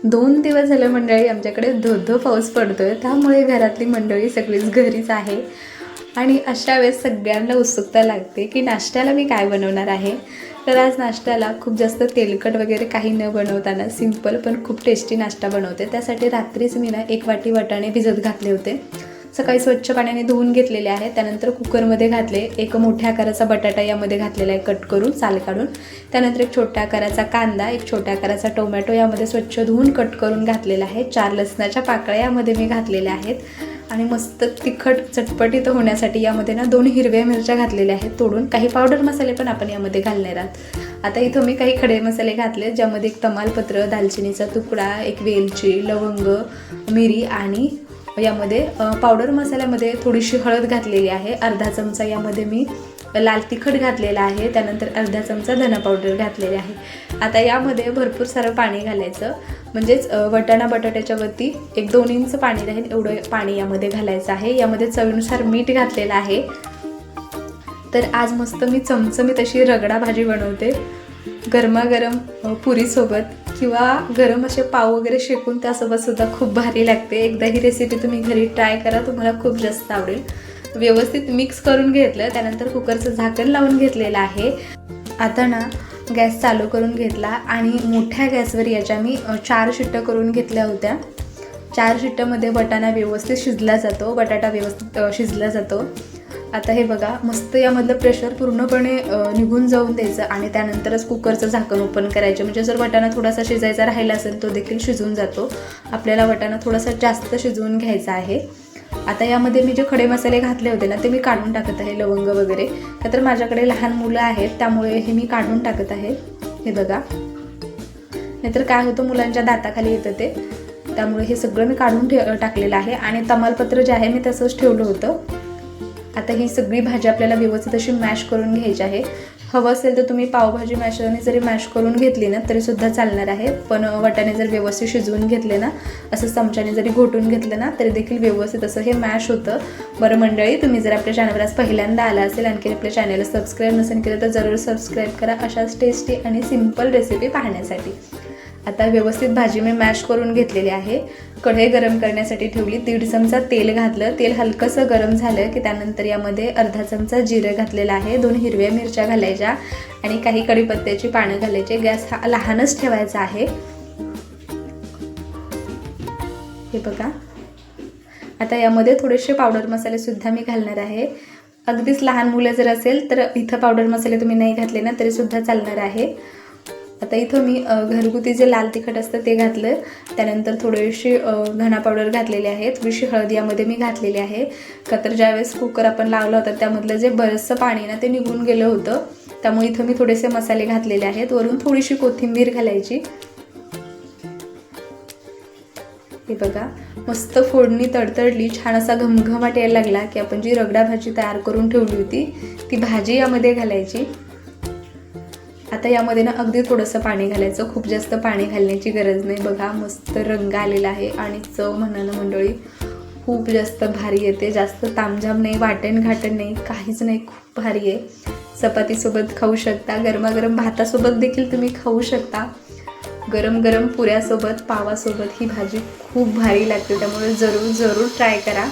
2 दिवस झाले मंडळी आमच्याकडे धो-धो पाऊस पडतोय, त्यामुळे घरातली मंडळी सगळीच घरीच आहे आणि अशा वेळेस सगळ्यांना उत्सुकता लागते की नाश्त्याला मी काय बनवणार आहे. तर आज नाश्त्याला खूप जास्त तेलकट वगैरे काही न बनवताना सिंपल पण खूप टेस्टी नाश्ता बनवते. त्यासाठी रात्रीच मी 1 वाटी वाटाणे भिजत घातले होते. सकाळी स्वच्छ पाण्याने धुवून घेतलेले आहे. त्यानंतर कुकरमध्ये घातले. एक मोठ्या आकाराचा बटाटा यामध्ये घातलेला आहे कट करून, साल काढून. त्यानंतर एक छोट्या आकाराचा कांदा, एक छोट्या आकाराचा टोमॅटो यामध्ये स्वच्छ धुवून कट करून घातलेला आहे. 4 लसणाच्या पाकळ्या यामध्ये मी घातलेल्या आहेत आणि मस्त तिखट चटपटीत होण्यासाठी यामध्ये 2 हिरव्या मिरच्या घातलेल्या आहेत तोडून. काही पावडर मसाले पण आपण यामध्ये घालणार आहोत. आता इथं मी काही खडे मसाले घातले, ज्यामध्ये एक तमालपत्र, दालचिनीचा तुकडा, एक वेलची, लवंग, मिरी आणि यामध्ये पावडर मसाल्यामध्ये थोडीशी हळद घातलेली आहे. अर्धा चमचा यामध्ये मी लाल तिखट घातलेला आहे. त्यानंतर अर्धा चमचा धना पावडर घातलेली आहे. आता यामध्ये भरपूर सारं पाणी घालायचं, म्हणजेच बटाट्याच्या वरती 1-2 इंच पाणी राहील एवढं पाणी यामध्ये घालायचं आहे. यामध्ये चवीनुसार मीठ घातलेलं आहे. तर आज मस्त मी चमचमीत अशी रगडा भाजी बनवते गरमागरम पुरीसोबत किंवा गरम असे पाव वगैरे शेकून त्यासोबत सुद्धा खूप भारी लागते. एकदा ही रेसिपी तुम्ही घरी ट्राय करा, तुम्हाला खूप जास्त आवडेल. व्यवस्थित मिक्स करून घेतलं, त्यानंतर कुकरचं झाकण लावून घेतलेलं आहे. आता गॅस चालू करून घेतला आणि मोठ्या गॅसवर याच्या मी 4 शिट्ट्या करून घेतल्या होत्या. 4 शिट्ट्यामध्ये बटाटा व्यवस्थित शिजला जातो, बटाटा व्यवस्थित शिजला जातो. आता हे बघा, मस्त यामधलं प्रेशर पूर्णपणे निघून जाऊन द्यायचं आणि त्यानंतरच कुकरचं झाकण ओपन करायचं. म्हणजे जर वाटाणा थोडासा शिजायचा राहिला असेल तो देखील शिजून जातो. आपल्याला वाटाणा थोडासा जास्त शिजवून घ्यायचा आहे. आता यामध्ये मी जे खडे मसाले घातले होते ते मी काढून टाकत आहे, लवंग वगैरे. का तर माझ्याकडे लहान मुलं आहेत, त्यामुळे हे मी काढून टाकत आहे. हे बघा, नाहीतर काय होतं, मुलांच्या दाताखाली येतं ते, त्यामुळे हे सगळं मी काढून टाकलेलं आहे. आणि तमालपत्र जे आहे मी तसंच ठेवलं होतं. आता ही सगळी भाजी आपल्याला व्यवस्थित अशी मॅश करून घ्यायची आहे. हवं असेल तर तुम्ही पावभाजी मॅशरने जरी मॅश करून घेतली तरीसुद्धा चालणार आहे. पण वाटाणे जर व्यवस्थित शिजवून घेतले असं चमच्याने जरी घोटून घेतलं तरी देखील व्यवस्थित असं हे मॅश होतं. बरं मंडळी, तुम्ही जर आपल्या चॅनलवर आज पहिल्यांदा आला असेल, आणखी आपल्या चॅनलला सबस्क्राईब नसेल केलं तर जरूर सबस्क्राईब करा अशाच टेस्टी आणि सिंपल रेसिपी पाहण्यासाठी. आता व्यवस्थित भाजी मी मॅश करून घेतलेली आहे. कढई गरम करण्यासाठी ठेवली. 1.5 चमचा तेल घातलं. तेल हलकंसं गरम झालं की त्यानंतर यामध्ये अर्धा चमचा जिरं घातलेलं आहे. 2 हिरव्या मिरच्या घालायच्या आणि काही कढीपत्त्याची पानं घालायचे. गॅस हा लहानच ठेवायचा आहे. हे बघा, आता यामध्ये थोडेसे पावडर मसाले सुद्धा मी घालणार आहे. अगदीच लहान मुलं जर असेल तर इथं पावडर मसाले तुम्ही नाही घातले तरी सुद्धा चालणार आहे. आता इथं मी घरगुती जे लाल तिखट असतं ते घातलं. त्यानंतर थोडीशी धना पावडर घातलेली आहे. थोडीशी हळद यामध्ये मी घातलेली आहे. का तर ज्यावेळेस कुकर आपण लावला होता त्यामधलं जे बरंचसं पाणी ते निघून गेलं होतं, त्यामुळे इथं मी थोडेसे मसाले घातलेले आहेत. वरून थोडीशी कोथिंबीर घालायची. हे बघा, मस्त फोडणी तडतडली, छान असा घमघमाट यायला लागला की आपण जी रगडा भाजी तयार करून ठेवली होती ती भाजी यामध्ये घालायची. आता यामध्ये अगदी थोडंसं पाणी घालायचं, खूप जास्त पाणी घालण्याची गरज नाही. बघा, मस्त रंग आलेला आहे आणि चव म्हणानं मंडळी खूप जास्त भारी येते. जास्त तामझाम नाही, वाटण घाटण नाही, काहीच नाही, खूप भारी आहे. चपातीसोबत खाऊ शकता, गरमागरम भातासोबत देखील तुम्ही खाऊ शकता, गरम गरम पुऱ्यासोबत, पावासोबत ही भाजी खूप भारी लागते. त्यामुळे जरूर ट्राय करा.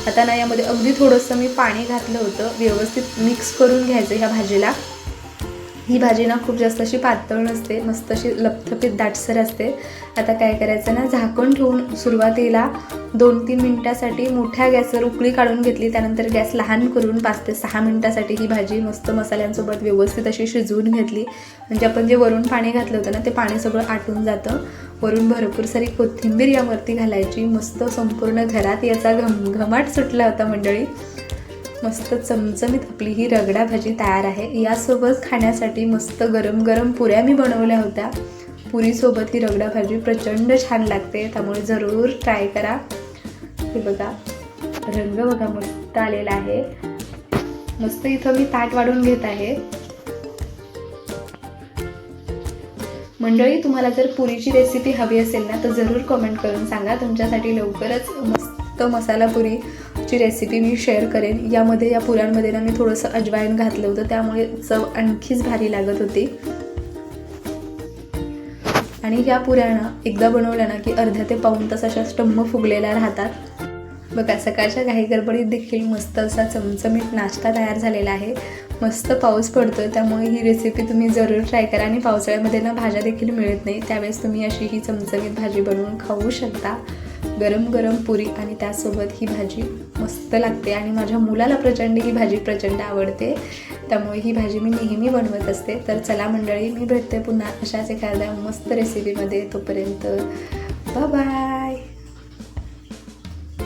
आता यामध्ये अगदी थोडंसं मी पाणी घातलं होतं. व्यवस्थित मिक्स करून घ्यायचं ह्या भाजीला. ही भाजी खूप जास्त अशी पातळ नसते, मस्त अशी लपथपीत दाटसर असते. आता काय करायचं झाकण ठेवून सुरुवातीला 2-3 मिनिटासाठी मोठ्या गॅसवर उकळी काढून घेतली. त्यानंतर गॅस लहान करून 5 ते 6 मिनिटासाठी ही भाजी मस्त मसाल्यांसोबत व्यवस्थित अशी शिजवून घेतली. म्हणजे आपण जे वरून पाणी घातलं होतं ते पाणी सगळं आटून जातं. वरून भरपूर सारी कोथिंबीर यावरती घालायची. मस्त संपूर्ण घरात याचा घमघमाट सुटला होता मंडळी. मस्त चमचमीत आपली ही रगडा भाजी तयार आहे. यासोबत खाण्यासाठी मस्त गरम गरम पुऱ्या मी बनवल्या होत्या. पुरीसोबत ही रगडा भाजी प्रचंड छान लागते, त्यामुळे जरूर ट्राय करा. हे बघा, रंग बघा मस्त आलेला आहे. मस्त इथं मी ताट वाढून घेत आहे. मंडळी, तुम्हाला जर पुरीची रेसिपी हवी असेल तर जरूर कमेंट करून सांगा. तुमच्यासाठी लवकरच मस्त मसाला पुरीची रेसिपी मी शेअर करेन. यामध्ये या पुऱ्यांमध्ये मी थोडंसं अजवाईन घातलं होतं, त्यामुळे चव आणखीच भारी लागत होती. आणि ह्या पुऱ्या ना एकदा बनवल्या ना की अर्ध्या ते पाऊण तास अशा टम्म फुगलेल्या राहतात. बघा सकाळच्या घाई गडबडीत देखील मस्त असा चमचमीत नाश्ता तयार झालेला आहे. मस्त पाऊस पडतोय त्यामुळे ही रेसिपी तुम्ही जरूर ट्राय करा. आणि पावसाळ्यामध्ये ना भाज्या देखील मिळत नाही, त्यावेळेस तुम्ही अशी ही चमचमीत भाजी बनवून खाऊ शकता. गरम गरम पुरी आणि त्यासोबत ही भाजी मस्त लागते. आणि माझ्या मुलाला प्रचंड ही भाजी प्रचंड आवडते, त्यामुळे ही भाजी मी नेहमी बनवत असते. तर चला मंडळी, मी भेटते पुन्हा अशाच एखाद्या मस्त रेसिपीमध्ये. तोपर्यंत बाय बाय.